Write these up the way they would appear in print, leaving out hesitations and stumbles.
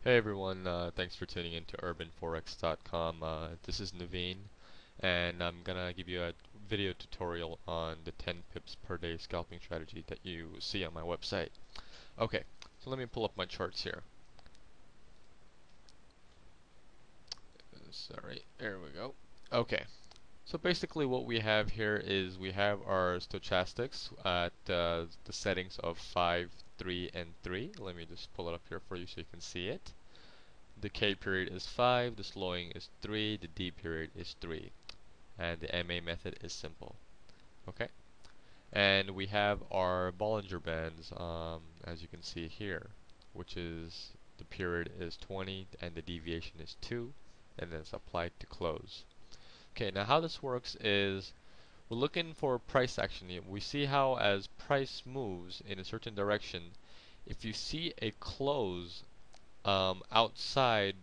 Hey everyone, thanks for tuning in to urbanforex.com. This is Naveen, and I'm gonna give you a video tutorial on the 10 pips per day scalping strategy that you see on my website. Okay, so let me pull up my charts here. Sorry, there we go. Okay, so basically what we have here is we have our stochastics at the settings of 5, 3, and 3. Let me just pull it up here for you so you can see it. The K period is 5, the slowing is 3, the D period is 3, and the MA method is simple. Okay, and we have our Bollinger Bands, as you can see here, which is the period is 20 and the deviation is 2, and then it's applied to close. Okay, now how this works is we're looking for price action. We see how as price moves in a certain direction, if you see a close outside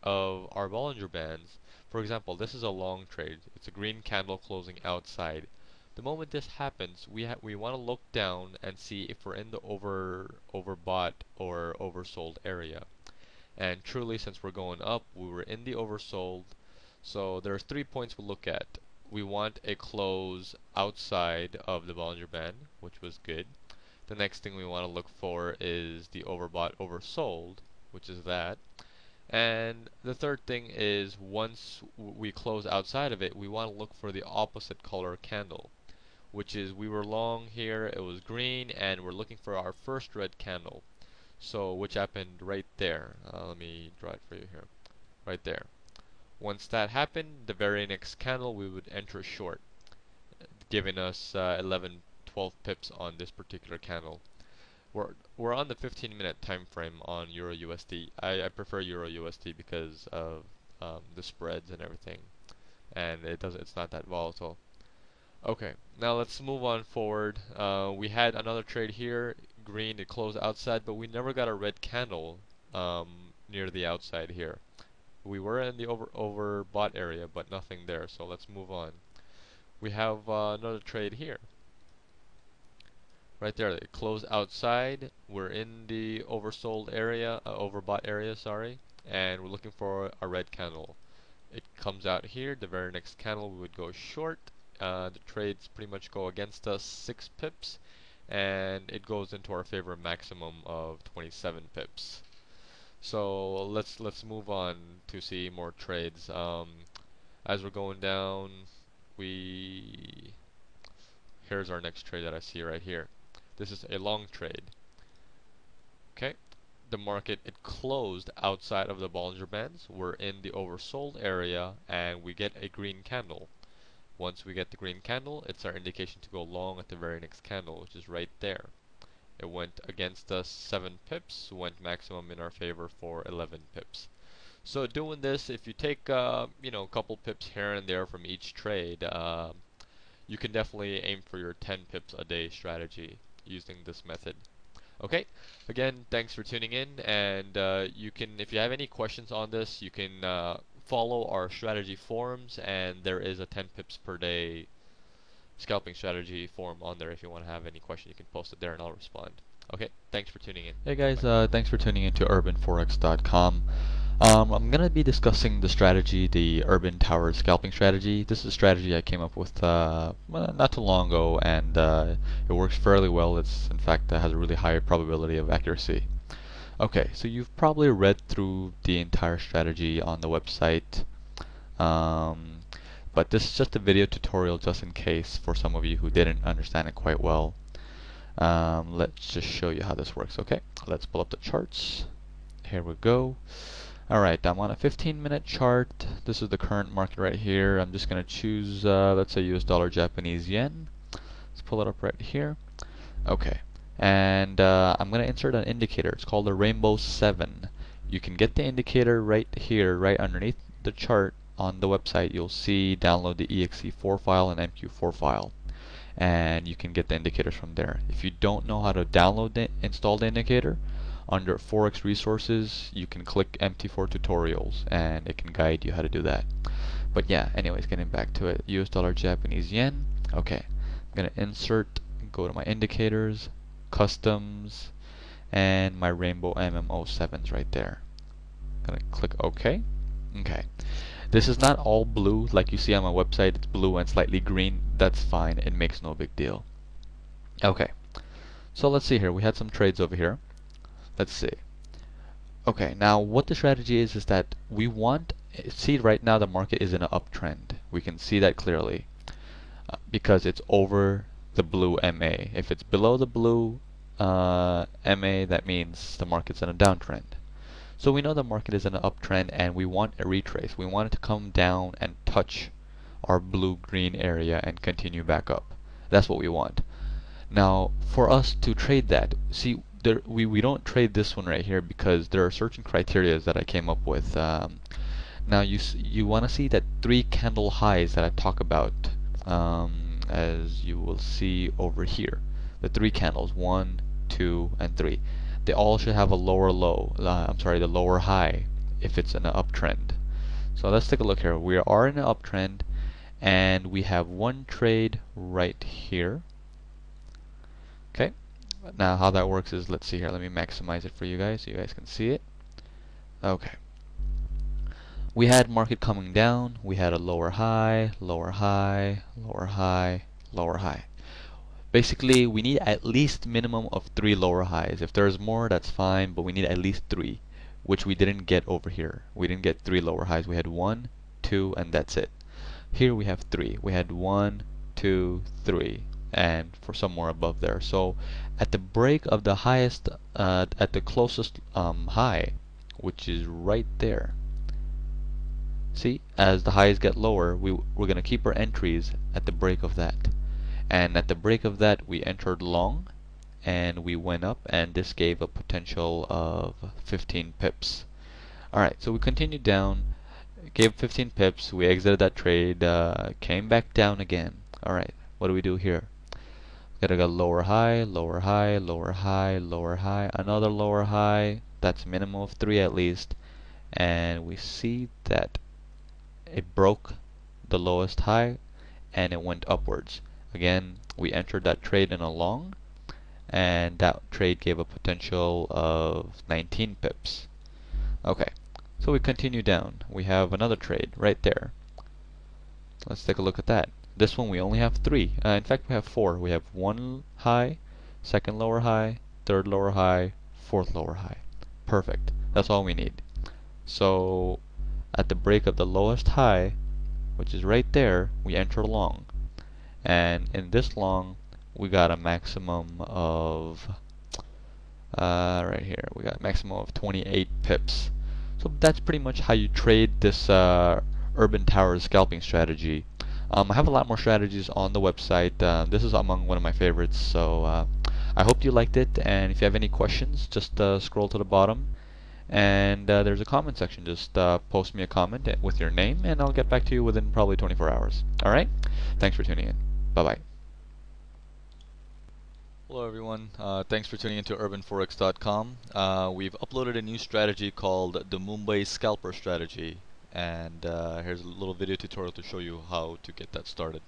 of our Bollinger Bands, for example, this is a long trade. It's a green candle closing outside. The moment this happens, we want to look down and see if we're in the overbought or oversold area. And truly, since we're going up, we were in the oversold. So there's 3 points we'll look at. We want a close outside of the Bollinger Band, which was good. The next thing we want to look for is the overbought oversold, which is that. And the third thing is once we close outside of it, we want to look for the opposite color candle, which is we were long here, it was green, and we're looking for our first red candle. So which happened right there. Let me draw it for you here. Right there. Once that happened, the very next candle we would enter short, giving us 11, 12 pips on this particular candle. We're on the 15-minute time frame on Euro USD. I prefer Euro USD because of the spreads and everything, and it's not that volatile. Okay, now let's move on forward. We had another trade here, green. It closed outside, but we never got a red candle near the outside here. We were in the overbought area, but nothing there. So let's move on. We have another trade here. Right there, it closed outside. We're in the oversold area, overbought area, sorry, and we're looking for a red candle. It comes out here. The very next candle we would go short. The trades pretty much go against us 6 pips, and it goes into our favor maximum of 27 pips. So let's move on to see more trades. As we're going down, here's our next trade that I see right here. This is a long trade. Okay, the market, it closed outside of the Bollinger Bands. We're in the oversold area and we get a green candle. Once we get the green candle, it's our indication to go long at the very next candle, which is right there. It went against us 7 pips, went maximum in our favor for 11 pips. So doing this, if you take a couple pips here and there from each trade, you can definitely aim for your 10 pips a day strategy using this method. Okay, again, thanks for tuning in, and you can, if you have any questions on this, you can follow our strategy forums, and there is a 10 pips per day scalping strategy forum on there. If you want to have any question, you can post it there and I'll respond. Okay, thanks for tuning in. Hey guys, thanks for tuning in to urbanforex.com. I'm going to be discussing the strategy, the Urban Tower Scalping strategy. This is a strategy I came up with well, not too long ago, and it works fairly well. In fact, has a really high probability of accuracy. Okay, so you've probably read through the entire strategy on the website, but this is just a video tutorial just in case for some of you who didn't understand it quite well. Let's just show you how this works. Okay, let's pull up the charts. Here we go. Alright, I'm on a 15-minute chart. This is the current market right here. I'm just going to choose, let's say US dollar Japanese yen. Let's pull it up right here. Okay, and I'm going to insert an indicator. It's called a Rainbow 7. You can get the indicator right here, right underneath the chart on the website. You'll see download the exe4 file and mq4 file. And you can get the indicators from there. If you don't know how to install the indicator, under Forex Resources, you can click MT4 Tutorials and it can guide you how to do that. But yeah, anyways, getting back to it, US dollar Japanese yen. Okay, I'm going to insert, go to my indicators, customs, and my Rainbow MMO7s right there. Gonna click OK. Okay. This is not all blue like you see on my website. It's blue and slightly green. That's fine. It makes no big deal. Okay. So let's see here. We had some trades over here. Let's see. Okay, now what the strategy is that we want, see right now the market is in an uptrend. We can see that clearly because it's over the blue MA. If it's below the blue MA, that means the market's in a downtrend. So we know the market is in an uptrend and we want a retrace. We want it to come down and touch our blue-green area and continue back up. That's what we want. Now, for us to trade that, see, we don't trade this one right here because there are certain criteria that I came up with. Now, you want to see that 3 candle highs that I talk about, as you will see over here. The 3 candles, 1, 2, and 3. They all should have a lower low, the lower high if it's in an uptrend. So let's take a look here. We are in an uptrend and we have one trade right here. Okay, now how that works is, let's see here, let me maximize it for you guys so you guys can see it. Okay, we had market coming down, we had a lower high, lower high, lower high, lower high. Basically, we need at least minimum of 3 lower highs. If there's more, that's fine, but we need at least 3, which we didn't get over here. We didn't get 3 lower highs. We had 1, 2, and that's it. Here we have 3. We had 1, 2, 3, and for somewhere above there. So at the break of the highest, at the closest high, which is right there. See, as the highs get lower, we're going to keep our entries at the break of that. And at the break of that, we entered long, and we went up, and this gave a potential of 15 pips. Alright, so we continued down, gave 15 pips, we exited that trade, came back down again. Alright, what do we do here? Gotta go lower high, lower high, lower high, lower high, another lower high, that's minimum of 3 at least, and we see that it broke the lowest high, and it went upwards. Again, we entered that trade in a long, and that trade gave a potential of 19 pips. Okay, so we continue down. We have another trade right there. Let's take a look at that. This one we only have 3. In fact, we have 4. We have 1 high, second lower high, third lower high, fourth lower high. Perfect. That's all we need. So at the break of the lowest high, which is right there, we enter long. And in this long, we got a maximum of, right here, we got a maximum of 28 pips. So that's pretty much how you trade this Urban Towers scalping strategy. I have a lot more strategies on the website. This is among one of my favorites, so I hope you liked it, and if you have any questions, just scroll to the bottom, and there's a comment section. Just post me a comment with your name, and I'll get back to you within probably 24 hours. Alright? Thanks for tuning in. Bye-bye. Hello everyone, thanks for tuning into urbanforex.com. We've uploaded a new strategy called the Mumbai Scalper Strategy, and here's a little video tutorial to show you how to get that started.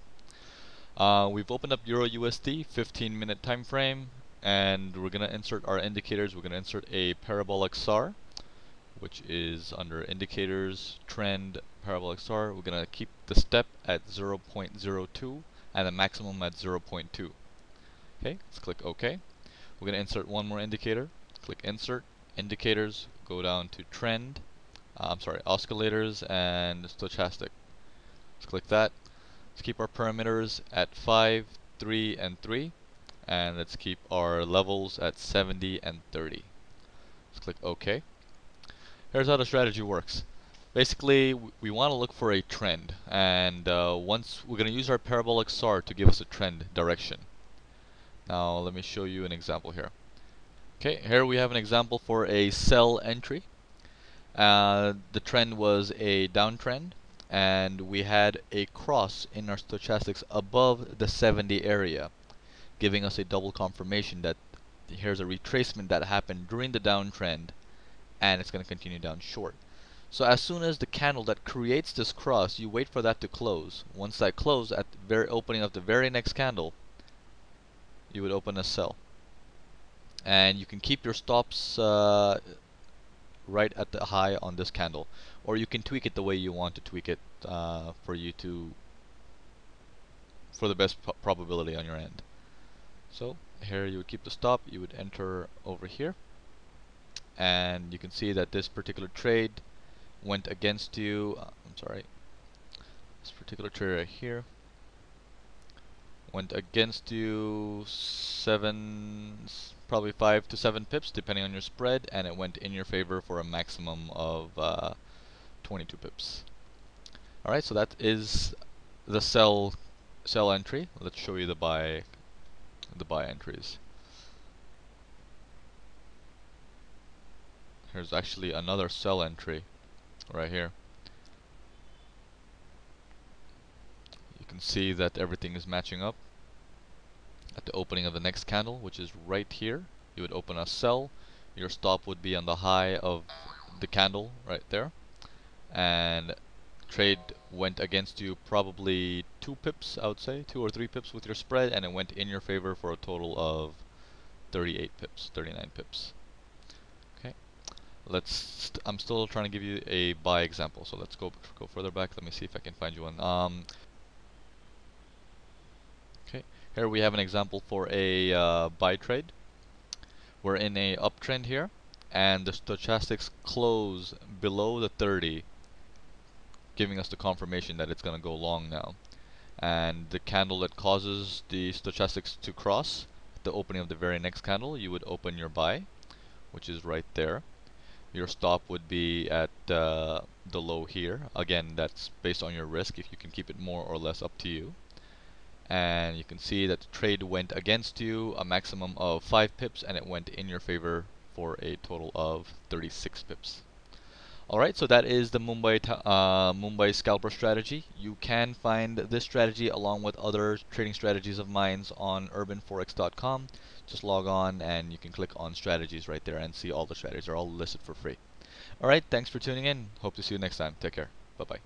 We've opened up Euro USD 15-minute time frame, and we're going to insert our indicators. We're going to insert a parabolic SAR, which is under indicators, trend, parabolic SAR. We're going to keep the step at 0.02 and the maximum at 0.2. Okay, let's click OK. We're going to insert one more indicator. Click Insert, Indicators, go down to Trend, Oscillators, and Stochastic. Let's click that. Let's keep our parameters at 5, 3, and 3. And let's keep our levels at 70 and 30. Let's click OK. Here's how the strategy works. Basically, we want to look for a trend. And once we're going to use our parabolic SAR to give us a trend direction. Now let me show you an example here. Okay, here we have an example for a sell entry. The trend was a downtrend, and we had a cross in our stochastics above the 70 area, giving us a double confirmation that here's a retracement that happened during the downtrend, and it's going to continue down short. So as soon as the candle that creates this cross, you wait for that to close. Once that closes, at the very opening of the very next candle, you would open a sell, and you can keep your stops right at the high on this candle, or you can tweak it the way you want to tweak it for the best probability on your end. So here you would keep the stop, you would enter over here, and you can see that this particular trade went against you. I'm sorry, this particular trade right here went against you probably 5 to 7 pips depending on your spread, and it went in your favor for a maximum of 22 pips. Alright, so that is the sell entry. Let's show you the buy entries. Here's actually another sell entry right here. You can see that everything is matching up. At the opening of the next candle, which is right here, you would open a sell. Your stop would be on the high of the candle right there, and trade went against you probably 2 pips, I would say, 2 or 3 pips with your spread, and it went in your favor for a total of 38 pips, 39 pips. Okay, I'm still trying to give you a buy example, so let's go further back. Let me see if I can find you one. Okay, here we have an example for a buy trade. We're in a uptrend here, and the stochastics close below the 30, giving us the confirmation that it's going to go long now. And the candle that causes the stochastics to cross at the opening of the very next candle, you would open your buy, which is right there. Your stop would be at the low here. Again, that's based on your risk. If you can keep it more or less, up to you. And you can see that the trade went against you a maximum of 5 pips, and it went in your favor for a total of 36 pips. Alright, so that is the Mumbai scalper strategy. You can find this strategy along with other trading strategies of mine on urbanforex.com. Just log on and you can click on strategies right there and see all the strategies. They're all listed for free. Alright, thanks for tuning in. Hope to see you next time. Take care. Bye-bye.